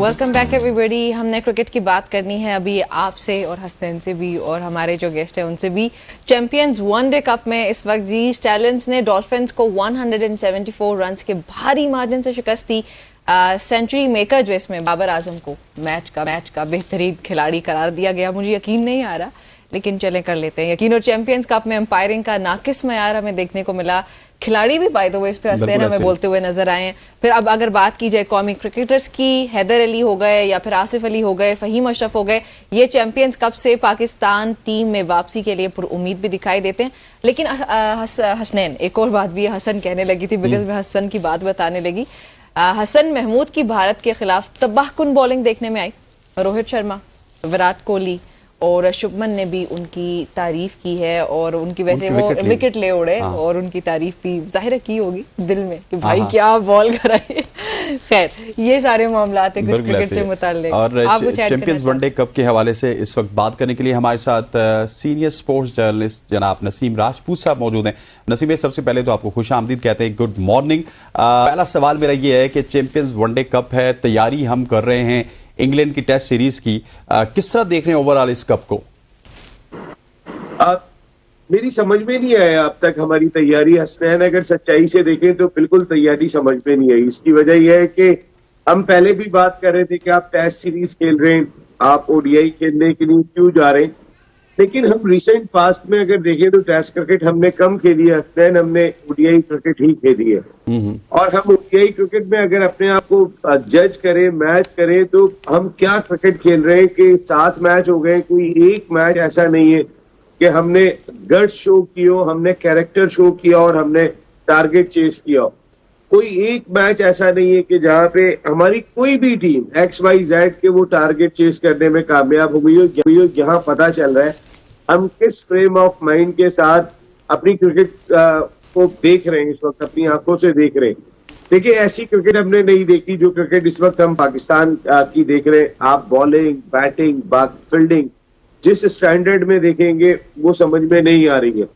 Welcome back everybody. हमने cricket की बात करनी है अभी आपसे और हसनैन से भी और हमारे जो गेस्ट हैं उनसे भी। चैंपियंस वनडे कप में इस वक्त जी स्टैलियंस ने डॉल्फिन्स को 174 रन्स के भारी मार्जिन से शिकस्त दी। सेंचुरी मेकर जो इसमें बाबर आजम को मैच का बेहतरीन खिलाड़ी करार दिया गया। मुझे यकीन नहीं आ रहा, लेकिन चलें कर लेते हैं यकीन। और चैंपियंस कप में अंपायरिंग का नाकिस मयार हमें देखने को मिला। खिलाड़ी भी बाय द वे इस पे हंसते हमें बोलते हुए नजर आए हैं। फिर अब अगर बात की जाए कौमी क्रिकेटर्स की, हैदर अली हो गए या फिर आसिफ अली हो गए, फहीम अशरफ हो गए, ये चैंपियंस कप से पाकिस्तान टीम में वापसी के लिए पुरुम्मीद भी दिखाई देते हैं। लेकिन हसनैन, एक और बात भी हसन कहने लगी थी बिकॉज मैं हसन की बात बताने लगी। हसन महमूद की भारत के खिलाफ तबाहकुन बॉलिंग देखने में आई। रोहित शर्मा, विराट कोहली और शुभमन ने भी उनकी तारीफ की है और उनकी वैसे वो विकेट ले उड़े और उनकी तारीफ भी जाहिर की होगी दिल में कि भाई क्या बॉल कराई। खैर, ये सारे मामला थे कुछ क्रिकेट से मुताल्लिक। और चैंपियंस वनडे कप के हवाले से इस वक्त बात करने के लिए हमारे साथ सीनियर स्पोर्ट्स जर्नलिस्ट जनाब नसीम राजपूत साहब मौजूद हैं। नसीम भाई, सबसे पहले तो आपको खुश आमदीद कहते हैं, गुड मॉर्निंग। पहला सवाल मेरा ये है कि चैंपियंस वनडे कप है, तैयारी हम कर रहे हैं इंग्लैंड की टेस्ट सीरीज की, किस तरह देख रहे हैं ओवरऑल इस कप को? मेरी समझ में नहीं आया अब तक हमारी तैयारी। हसनैन, अगर सच्चाई से देखें तो बिल्कुल तैयारी समझ में नहीं आई। इसकी वजह यह है कि हम पहले भी बात कर रहे थे कि आप टेस्ट सीरीज खेल रहे हैं, आप ओडीआई खेलने के लिए क्यों जा रहे हैं। लेकिन हम रिसेंट पास्ट में अगर देखें तो टेस्ट क्रिकेट हमने कम खेली है, हसनैन, हमने ओडीआई क्रिकेट ही खेली है। और हम ओडीआई क्रिकेट में अगर अपने आप को जज करें, मैच करें, तो हम क्या क्रिकेट खेल रहे हैं कि 7 मैच हो गए, कोई एक मैच ऐसा नहीं है कि हमने गट शो किया, हमने कैरेक्टर शो किया और हमने टारगेट चेस किया। कोई एक मैच ऐसा नहीं है कि जहां पे हमारी कोई भी टीम XYZ के वो टारगेट चेस करने में कामयाब हो गई हो। यहाँ पता चल रहा है हम किस फ्रेम ऑफ माइंड के साथ अपनी क्रिकेट को देख रहे हैं, इस वक्त अपनी आंखों से देख रहे हैं। देखिए, ऐसी क्रिकेट हमने नहीं देखी जो क्रिकेट इस वक्त हम पाकिस्तान की देख रहे हैं। आप बॉलिंग, बैटिंग, फील्डिंग जिस स्टैंडर्ड में देखेंगे वो समझ में नहीं आ रही है।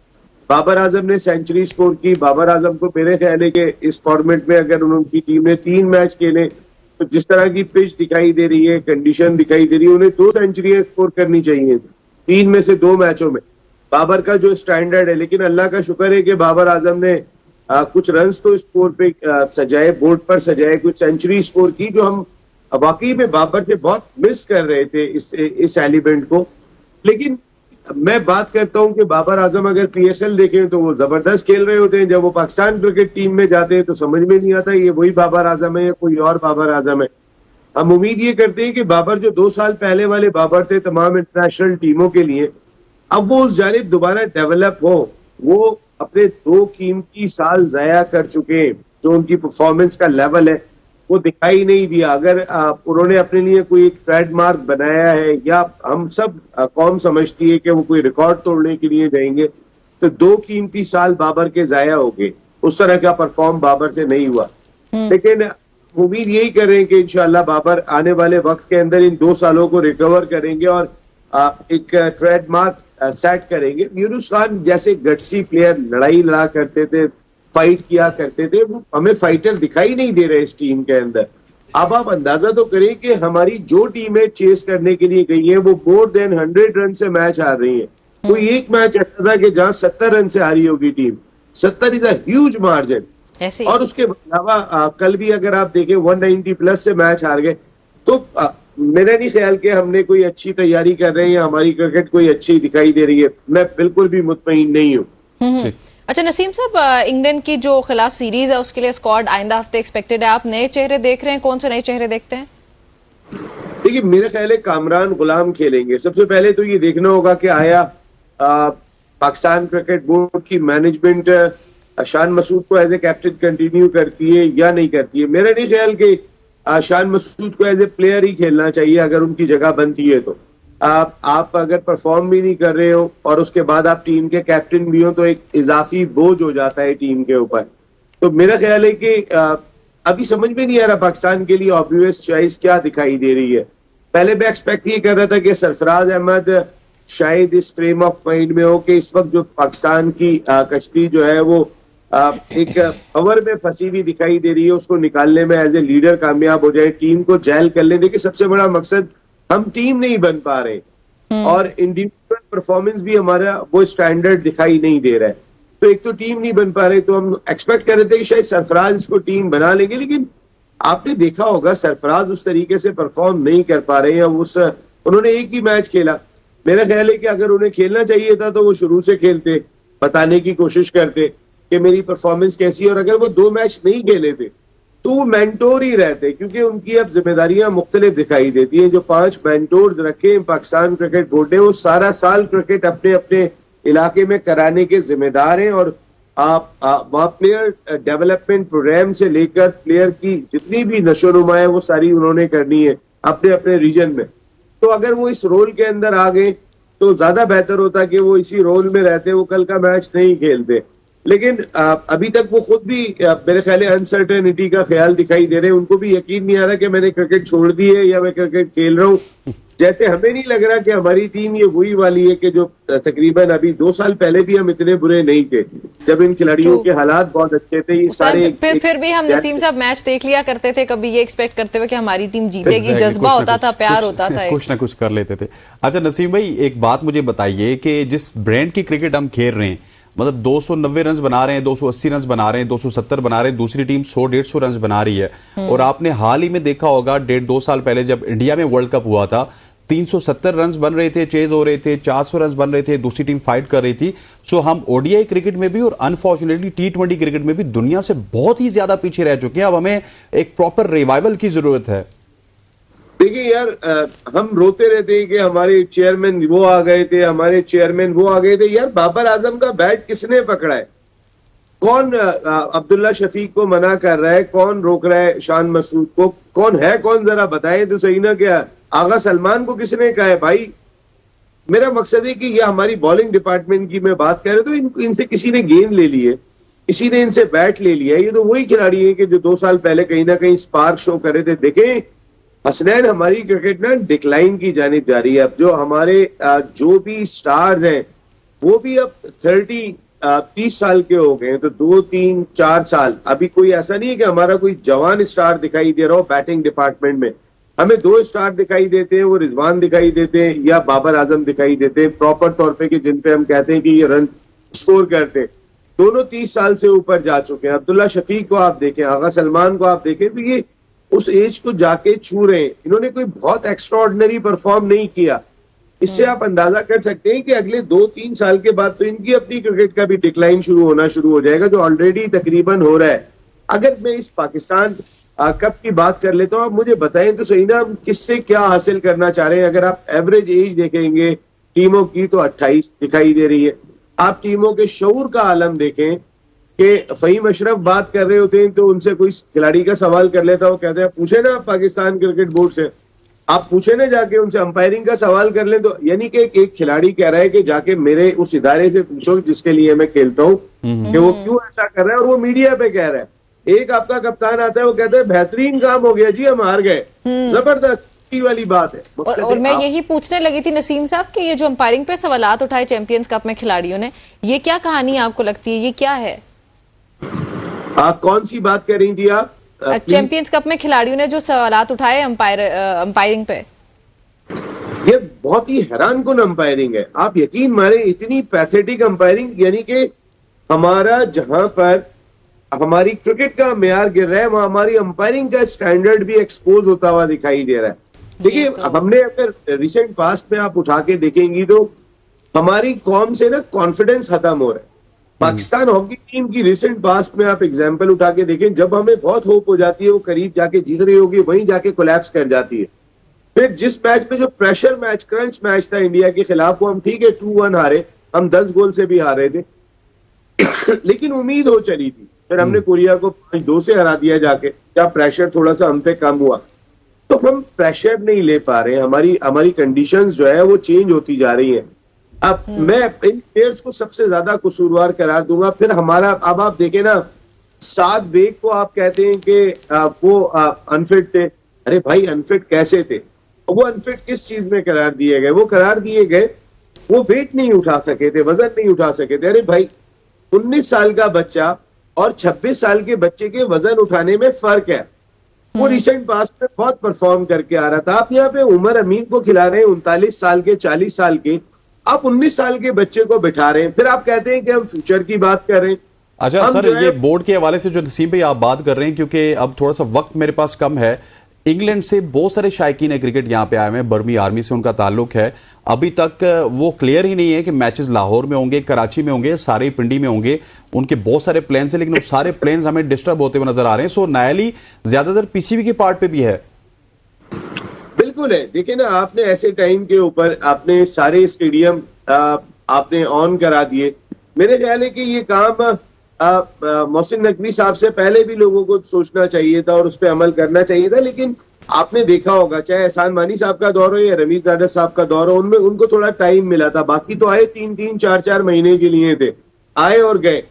बाबर आजम ने सेंचुरी स्कोर की। बाबर आजम को मेरे ख्याल है कि इस फॉर्मेट में अगर उनकी टीम ने 3 मैच खेले तो जिस तरह की पिच दिखाई दे रही है, कंडीशन दिखाई दे रही है, उन्हें 2 सेंचुरियां स्कोर करनी चाहिए 3 में से 2 मैचों में। बाबर का जो स्टैंडर्ड है, लेकिन अल्लाह का शुक्र है कि बाबर आजम ने कुछ रन्स तो स्कोर पे सजाए, बोर्ड पर सजाए, कुछ सेंचुरी स्कोर की जो हम वाकई में बाबर से बहुत मिस कर रहे थे इस एलिमेंट को। लेकिन मैं बात करता हूं कि बाबर आजम अगर PSL देखें तो वो जबरदस्त खेल रहे होते हैं। जब वो पाकिस्तान क्रिकेट टीम में जाते हैं तो समझ में नहीं आता ये वही बाबर आजम है या कोई और बाबर आजम है। हम उम्मीद ये करते हैं कि बाबर जो 2 साल पहले वाले बाबर थे तमाम इंटरनेशनल टीमों के लिए, अब वो उस जानिब दोबारा डेवलप हो। वो अपने 2 कीमती साल जाया कर चुके हैं। जो उनकी परफॉर्मेंस का लेवल है वो दिखाई नहीं दिया। अगर उन्होंने अपने लिए कोई एक ट्रेडमार्क बनाया है या हम सब कौम समझती है कि वो कोई रिकॉर्ड तोड़ने के लिए जाएंगे, तो 2 कीमती साल बाबर के जाया हो गए। उस तरह का परफॉर्म बाबर से नहीं हुआ। लेकिन उम्मीद यही कर रहे हैं कि इंशाल्लाह बाबर आने वाले वक्त के अंदर इन 2 सालों को रिकवर करेंगे और एक ट्रेडमार्क सेट करेंगे। यूनुस खान जैसे गट्सी प्लेयर लड़ाई लड़ा करते थे, फाइट किया करते थे, वो हमें फाइटर दिखाई नहीं दे रहे इस टीम के अंदर। अब आप अंदाजा तो करें कि हमारी जो टीमें चेस करने के लिए गई हैं वो मोर देन 100 रन से मैच हार रही है। कोई एक मैच ऐसा था कि जहां 70 रन से हारी होगी team. 70 is a huge margin. और उसके अलावा कल भी अगर आप देखें 190 प्लस से मैच हार गए। तो मेरा नहीं ख्याल कि हमने कोई अच्छी तैयारी कर रहे हैं या हमारी क्रिकेट कोई अच्छी दिखाई दे रही है। मैं बिल्कुल भी मुतमईन नहीं हूँ। अच्छा नसीम साहब, इंग्लैंड की जो खिलाफ सीरीज है उसके लिए स्क्वाड आइंदा हफ्ते एक्सपेक्टेड है। आप नए चेहरे देख रहे हैं, कौन से नए चेहरे देखते हैं? देखिए, मेरे ख्याल है कामरान गुलाम खेलेंगे। सबसे पहले तो ये देखना होगा कि आया पाकिस्तान क्रिकेट बोर्ड की मैनेजमेंट शान मसूद को एज ए कैप्टन कंटिन्यू करती है या नहीं करती है। मेरा नहीं ख्याल कि शान मसूद को एज ए प्लेयर ही खेलना चाहिए अगर उनकी जगह बनती है तो। आप अगर परफॉर्म भी नहीं कर रहे हो और उसके बाद आप टीम के कैप्टन भी हो तो एक इजाफी बोझ हो जाता है टीम के ऊपर। तो मेरा ख्याल है कि अभी समझ में नहीं आ रहा पाकिस्तान के लिए ऑब्वियस चॉइस क्या दिखाई दे रही है। पहले मैं एक्सपेक्ट ये कर रहा था कि सरफराज अहमद शायद इस फ्रेम ऑफ माइंड में हो कि इस वक्त जो पाकिस्तान की कश्ती जो है वो एक पावर में फंसी हुई दिखाई दे रही है, उसको निकालने में एज ए लीडर कामयाब हो जाए, टीम को जैल कर ले। देखिए सबसे बड़ा मकसद, हम टीम नहीं बन पा रहे और इंडिविजुअल परफॉर्मेंस भी हमारा वो स्टैंडर्ड दिखाई नहीं दे रहा है। तो एक तो टीम नहीं बन पा रहे, तो हम एक्सपेक्ट कर रहे थे कि शायद सरफराज इसको टीम बना लेंगे, लेकिन आपने देखा होगा सरफराज उस तरीके से परफॉर्म नहीं कर पा रहे हैं। उन्होंने एक ही मैच खेला, मेरा ख्याल है कि अगर उन्हें खेलना चाहिए था तो वो शुरू से खेलते, बताने की कोशिश करते कि मेरी परफॉर्मेंस कैसी है। और अगर वो 2 मैच नहीं खेले थे तो वो मेंटोर ही रहते, क्योंकि उनकी अब जिम्मेदारियां मुख्तलिफ दिखाई देती हैं। जो 5 मेंटोर रखे हैं पाकिस्तान क्रिकेट बोर्ड ने, वो सारा साल क्रिकेट अपने अपने इलाके में कराने के जिम्मेदार हैं। और आप वहाँ प्लेयर डेवलपमेंट प्रोग्राम से लेकर प्लेयर की जितनी भी नशोनुमा है वो सारी उन्होंने करनी है अपने अपने रीजन में। तो अगर वो इस रोल के अंदर आ गए तो ज्यादा बेहतर होता कि वो इसी रोल में रहते, वो कल का मैच नहीं खेलते। लेकिन अभी तक वो खुद भी मेरे ख्याल है अनसर्टेनिटी का ख्याल दिखाई दे रहे हैं। उनको भी यकीन नहीं आ रहा कि मैंने क्रिकेट छोड़ दी है या मैं क्रिकेट खेल रहा हूँ। जैसे हमें नहीं लग रहा कि हमारी टीम ये वही वाली है कि जो तकरीबन अभी 2 साल पहले भी हम इतने बुरे नहीं थे, जब इन खिलाड़ियों के हालात बहुत अच्छे थे। ये सारे फिर भी हम नसीम साहब मैच देख लिया करते थे, कभी ये एक्सपेक्ट करते हुए कि हमारी टीम जीतेगी, जज्बा होता था, प्यार होता था, कुछ ना कुछ कर लेते थे। अच्छा नसीम भाई, एक बात मुझे बताइए कि जिस ब्रांड की क्रिकेट हम खेल रहे हैं, मतलब 290 रन बना रहे हैं, 280 रन बना रहे हैं, 270 बना रहे हैं, दूसरी टीम 100-150 रन बना रही है। और आपने हाल ही में देखा होगा 1.5-2 साल पहले जब इंडिया में वर्ल्ड कप हुआ था, 370 रन बन रहे थे, चेज हो रहे थे, 400 रन बन रहे थे, दूसरी टीम फाइट कर रही थी। सो हम ओडीआई क्रिकेट में भी और अनफॉर्चुनेटली T20 क्रिकेट में भी दुनिया से बहुत ही ज्यादा पीछे रह चुके हैं। अब हमें एक प्रॉपर रिवाइवल की जरूरत है। देखिए यार, हम रोते रहते हैं कि हमारे चेयरमैन वो आ गए थे, हमारे चेयरमैन वो आ गए थे। यार बाबर आजम का बैट किसने पकड़ा है? कौन अब्दुल्ला शफीक को मना कर रहा है? कौन रोक रहा है शान मसूद को? कौन है कौन, जरा बताएं तो सही ना। क्या आगा सलमान को किसने कहा है? भाई मेरा मकसद है कि ये हमारी बॉलिंग डिपार्टमेंट की मैं बात कर रहा हूं, तो इनसे किसी ने गेंद ले ली है, किसी ने इनसे बैट ले लिया है। ये तो वही खिलाड़ी है कि जो 2 साल पहले कहीं ना कहीं स्पार्क शो कर रहे थे। देखें हसनैन, हमारी क्रिकेट ना डिक्लाइन की जानिब जा रही है। अब जो हमारे जो भी स्टार्स हैं वो भी अब 30 साल के हो गए हैं, तो 2, 3, 4 साल। अभी कोई ऐसा नहीं है कि हमारा कोई जवान स्टार दिखाई दे रहा हो बैटिंग डिपार्टमेंट में। हमें 2 स्टार दिखाई देते हैं, वो रिजवान दिखाई देते हैं या बाबर आजम दिखाई देते हैं प्रॉपर तौर पे, कि जिन पे हम कहते हैं कि ये रन स्कोर करते हैं। दोनों 30 साल से ऊपर जा चुके हैं। अब्दुल्ला शफीक को आप देखें, आगा सलमान को आप देखें, तो ये उस एज को जाके छू रहे हैं। इन्होंने कोई बहुत एक्स्ट्राऑर्डिनरी परफॉर्म नहीं किया। इससे आप अंदाजा कर सकते हैं कि अगले 2-3 साल के बाद तो इनकी अपनी क्रिकेट का भी डिक्लाइन शुरू हो जाएगा, जो ऑलरेडी तकरीबन हो रहा है। अगर मैं इस पाकिस्तान कप की बात कर लेता हूँ, आप मुझे बताएं तो सही ना, हम किससे क्या हासिल करना चाह रहे हैं। अगर आप एवरेज एज देखेंगे टीमों की तो 28 दिखाई दे रही है। आप टीमों के शऊर का आलम देखें कि फहीम अशरफ बात कर रहे होते हैं तो उनसे कोई खिलाड़ी का सवाल कर लेता, वो कहते हैं पूछे ना पाकिस्तान क्रिकेट बोर्ड से, आप पूछे ना जाके उनसे, अंपायरिंग का सवाल कर लें। तो यानी कि एक खिलाड़ी कह रहा है कि जाके मेरे उस इदारे से पूछो जिसके लिए मैं खेलता हूँ कि वो क्यों ऐसा कर रहा है, और वो मीडिया पे कह रहा है। एक आपका कप्तान आता है, वो कहता है बेहतरीन काम हो गया जी, हम हार गए। जबरदस्त वाली बात है। और मैं यही पूछने लगी थी नसीम साहब कि ये जो अंपायरिंग पे सवालात उठाए चैंपियंस कप में खिलाड़ियों ने, ये क्या कहानी आपको लगती है, ये क्या है? कौन सी बात कर रही थी आप? चैंपियंस कप में खिलाड़ियों ने जो सवालात उठाए अंपायरिंग पे, ये बहुत ही हैरान कुन अंपायरिंग है। आप यकीन माने, इतनी पैथेटिक अंपायरिंग। यानी कि हमारा जहां पर हमारी क्रिकेट का मेयार गिर रहा है, वहां हमारी अंपायरिंग का स्टैंडर्ड भी एक्सपोज होता हुआ दिखाई दे रहा है। देखिए हमने अगर रिसेंट पास्ट में आप उठा के देखेंगी तो हमारी कौम से ना कॉन्फिडेंस खत्म हो रहा है। पाकिस्तान हॉकी टीम की रिसेंट पास्ट में आप एग्जांपल उठा के देखें, जब हमें बहुत होप हो जाती है वो करीब जाके जीत रही होगी, वहीं जाके कोलैप्स कर जाती है। फिर जिस मैच में जो प्रेशर मैच, क्रंच मैच था इंडिया के खिलाफ, वो हम ठीक है 2-1 हारे, हम 10 गोल से भी हारे थे लेकिन उम्मीद हो चली थी। फिर हमने कोरिया को 5-2 से हरा दिया जाके, क्या प्रेशर थोड़ा सा हम पे कम हुआ। तो हम प्रेशर नहीं ले पा रहे हैं, हमारी कंडीशंस जो है वो चेंज होती जा रही हैं। अब मैं इन प्लेयर्स को सबसे ज्यादा कसूरवार करार दूंगा। फिर हमारा, अब आप देखें ना, साद बेग को आप कहते हैं कि वो अनफिट थे। अरे भाई अनफिट कैसे थे? वो अनफिट किस चीज में करार दिए गए? वो करार दिए गए वो वेट नहीं उठा सके थे, वजन नहीं उठा सके थे। अरे भाई 19 साल का बच्चा और 26 साल के बच्चे के वजन उठाने में फर्क है। वो रिसेंट पास्ट में बहुत परफॉर्म करके आ रहा था। आप यहाँ पे उमर अमीन को खिला रहे हैं 39 साल के, 40 साल के, आप 19 साल के बच्चे को बिठा रहे हैं, फिर आप कहते हैं कि हम फ्यूचर की बात कर रहे हैं। अच्छा सर, ये बोर्ड के हवाले से जो नसीम भाई आप बात कर रहे हैं, क्योंकि अब थोड़ा सा वक्त मेरे पास कम है, इंग्लैंड से बहुत सारे शायकीन क्रिकेट यहाँ पे आए हुए हैं, बर्मी आर्मी से उनका ताल्लुक है। अभी तक वो क्लियर ही नहीं है कि मैचेस लाहौर में होंगे, कराची में होंगे, सारे पिंडी में होंगे। उनके बहुत सारे प्लान्स हैं, लेकिन वो सारे प्लान्स हमें डिस्टर्ब होते हुए नजर आ रहे हैं। सो नायली ज्यादातर पीसीबी के पार्ट पे भी है। बिल्कुल है। देखिए ना, आपने ऐसे टाइम के ऊपर आपने सारे स्टेडियम आपने ऑन करा दिए। मेरे ख्याल है कि ये काम मोहसिन नकवी साहब से पहले भी लोगों को सोचना चाहिए था और उस पर अमल करना चाहिए था। लेकिन आपने देखा होगा, चाहे एहसान मानी साहब का दौर हो या रमीज दादा साहब का दौर हो, उनमें उनको थोड़ा टाइम मिला था। बाकी तो आए 3-3, 4-4 महीने के लिए थे, आए और गए,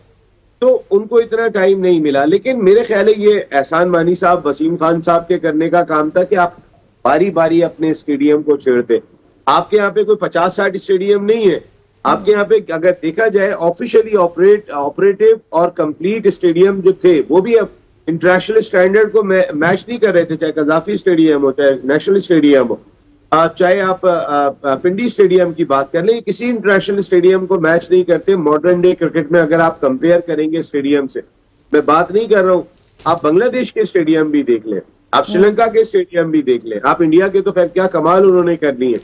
तो उनको इतना टाइम नहीं मिला। लेकिन मेरे ख्याल है ये एहसान मानी साहब, वसीम खान साहब के करने का काम था कि आप बारी बारी अपने स्टेडियम को छेड़ते। आपके यहाँ पे कोई 50-60 स्टेडियम नहीं है। आपके यहाँ पे अगर देखा जाए ऑफिशियली ऑपरेटिव और कंप्लीट स्टेडियम जो थे, वो भी अब इंटरनेशनल स्टैंडर्ड को मैच नहीं कर रहे थे, चाहे कजाफी स्टेडियम हो, चाहे नेशनल स्टेडियम हो, चाहे आप पिंडी स्टेडियम की बात कर लें, किसी इंटरनेशनल स्टेडियम को मैच नहीं करते मॉडर्न डे क्रिकेट में। अगर आप कंपेयर करेंगे स्टेडियम से, मैं बात नहीं कर रहा हूँ, आप बांग्लादेश के स्टेडियम भी देख लें, आप श्रीलंका के स्टेडियम भी देख लें, आप इंडिया के तो खैर क्या कमाल उन्होंने कर ली है।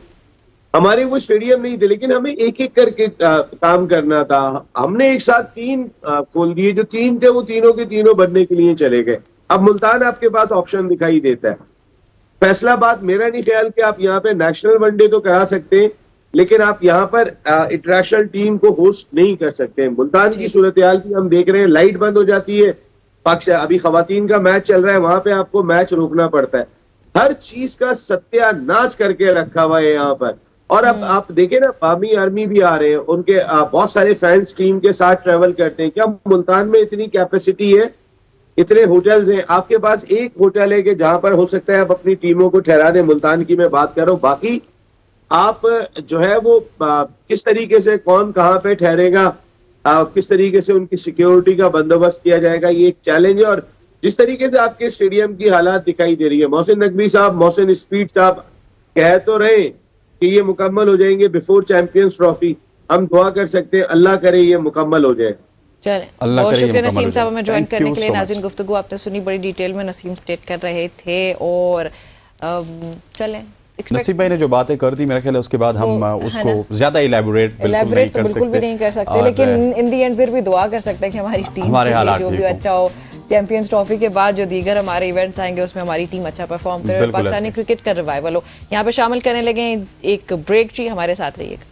हमारे वो स्टेडियम नहीं थे, लेकिन हमें एक एक करके काम करना था। हमने एक साथ 3 खोल दिए, जो 3 थे वो तीनों के तीनों बनने के लिए चले गए। अब मुल्तान आपके पास ऑप्शन दिखाई देता है। फैसलाबाद, मेरा नहीं ख्याल कि आप यहाँ पे नेशनल वनडे तो करा सकते हैं, लेकिन आप यहाँ पर इंटरनेशनल टीम को होस्ट नहीं कर सकते। मुल्तान की सूरत हाल भी हम देख रहे हैं, लाइट बंद हो जाती है, पाकिस्तान अभी खवातीन का मैच चल रहा है, वहां पे आपको मैच रोकना पड़ता है। हर चीज का सत्यानाश करके रखा हुआ है यहाँ पर। और अब आप देखें ना, बर्मी आर्मी भी आ रहे हैं, उनके बहुत सारे फैंस टीम के साथ ट्रेवल करते हैं। क्या मुल्तान में इतनी कैपेसिटी है, इतने होटल्स हैं? आपके पास एक होटल है कि जहां पर हो सकता है आप अपनी टीमों को ठहरा दें। मुल्तान की मैं बात कर रहा हूँ। बाकी आप जो है वो किस तरीके से कौन कहाँ पे ठहरेगा, किस तरीके से उनकी सिक्योरिटी का बंदोबस्त किया जाएगा, ये एक चैलेंज है। और जिस तरीके से आपके स्टेडियम की हालात दिखाई दे रही है, मोहसिन नकवी साहब, मोहसिन स्पीड साहब कह तो रहे कि ये मुकम्मल हो जाएंगे बिफोर चैंपियंस ट्रॉफी। हम दुआ कर सकते हैं, अल्लाह करे ये मुकम्मल हो जाए। चलें, बहुत शुक्रिया नसीम साहब हमें ज्वाइन करने के लिए। नाज़रीन, गुफ्तगू आपने सुनी, बड़ी डिटेल में नसीम स्टेट कर रहे थे। और चलें, नसीम भाई ने जो बातें कर दी, मेरा ख्याल है उसके बाद हम उसको ज्यादा इलेबोरेट तो बिल्कुल भी नहीं कर सकते, लेकिन इन दी एंड फिर भी दुआ कर सकते हैं कि हमारी टीम जो भी अच्छा हो। चैंपियंस ट्रॉफी के बाद जो दीगर हमारे इवेंट्स आएंगे उसमें हमारी टीम अच्छा परफॉर्म करे और पाकिस्तानी क्रिकेट का रिवाइवल हो। यहाँ पे शामिल करने लगे एक ब्रेक जी, हमारे साथ रहिएगा।